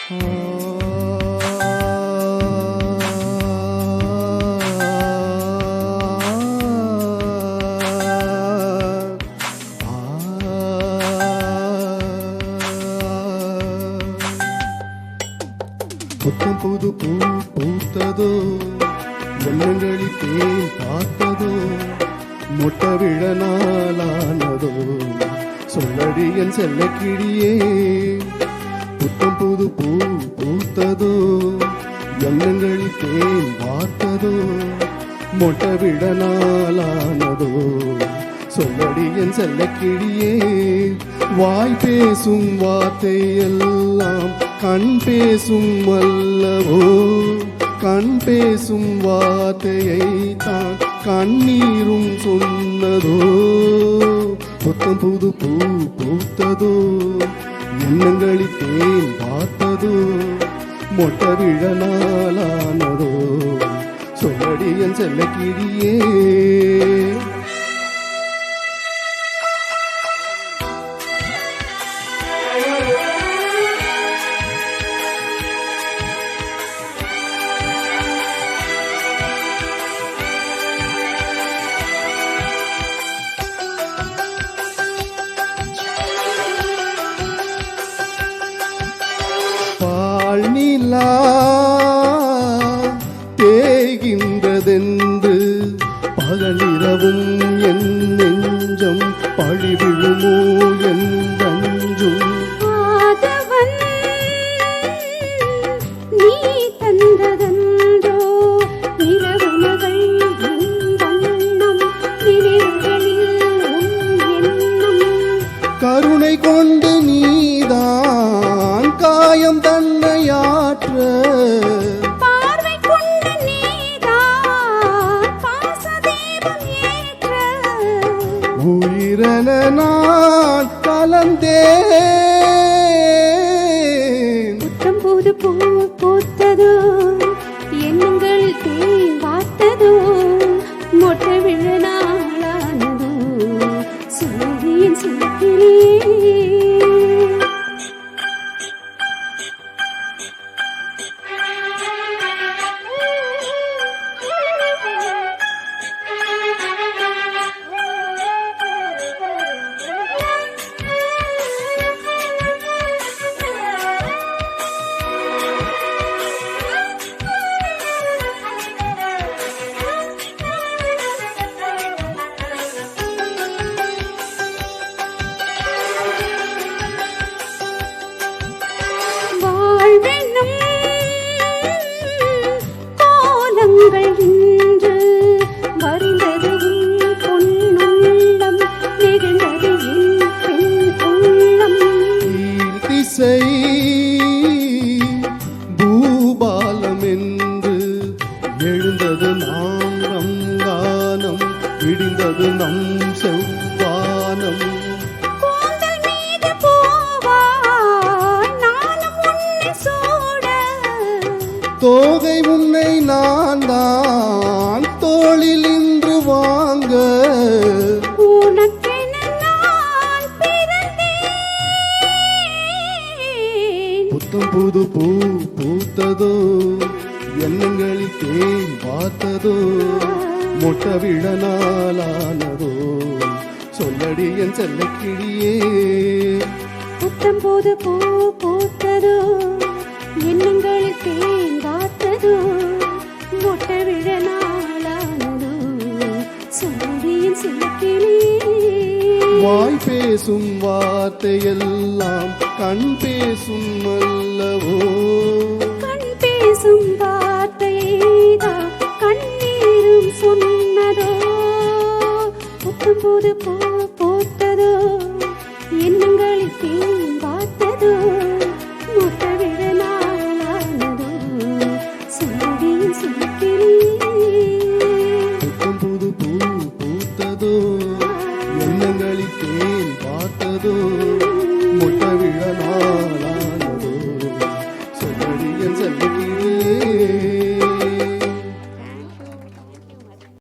புத்தம் புது பூ பூத்ததோ, எண்ணங்களில் தேன் பார்த்ததோ, மொட்டை விழ நாளானதோ, சொல்லடி என் செல்ல கிளியே. புத்தம் புது பூ பூத்ததோ, எண்ணங்களில் தேன் பார்த்ததோ, மொட்டை விழ நாளானதோ, சொல்லடி என் செல்ல கிளியே. வாய் பேசும் வார்த்தை எல்லாம் கண் பேசும் அல்லவோ, கண் பேசும் வார்த்தையை தான் கண்ணீரும் சொன்னதோ. புத்தம் புது பூ பூத்ததோ, எண்ணங்களில் தேன் பார்த்ததோ, மொட்டை விழ நாளானதோ, சொல்லடி என் செல்ல கிளியே. நிலா தேய்கின்றதென்று பகலிரவும் என் நெஞ்சம் பழிவிழுமோ என்றும். நீ தந்ததன்றோ இரவு மகள் வண்ணம் நினைவுகளில் எண்ணம். கருணை கொண்டு நீதான் காயம் தன்னையாற்ற, பார்வை கொண்டு நீதான் பாசதீபம் ஏற்ற. உயிரென நான் கலந்தேன். புத்தம் புது பூ பூத்ததோ, எண்ணங்களில் தேன் வார்த்ததோ, மொட்டை விழ நாளானதோ, சொல்லியின் சிலக்கிலே. கோலங்கள் இன்று வரிந்தது என் பொன்னுள்ளம், நெகிழ்ந்தது என் பெண் உள்ளம். திசை பூபாலம் என்று எழுந்தது நாம் ரங்கானம், விடிந்தது நம் செவ்வானம். கூந்தல் மீது பூவாய் நானும் உன்னை சூட, தோகை உன்னை நான் தான் தோளில் இன்று வாங்க. உனக்கென நான் பிறந்தேன். புத்தம் புது பூ பூத்ததோ, எண்ணங்களில் தேன் பார்த்ததோ, மொட்டை விழ நாளானதோ, சொல்லடி என் செல்ல கிளியே. புத்தம் புது பூ பூத்ததோ, எண்ணங்களில் தேன் வார்த்ததோ, மொட்டை விழ நாளானதோ, சொல்லியின் சிலக்கிலே. வாய் பேசும் வார்த்தையெல்லாம் கண் பேசும் அல்லவோ, கண் பேசும் வார்த்தைதான் கண்ணீரும் சொன்னதோ. புத்தம் புது பூ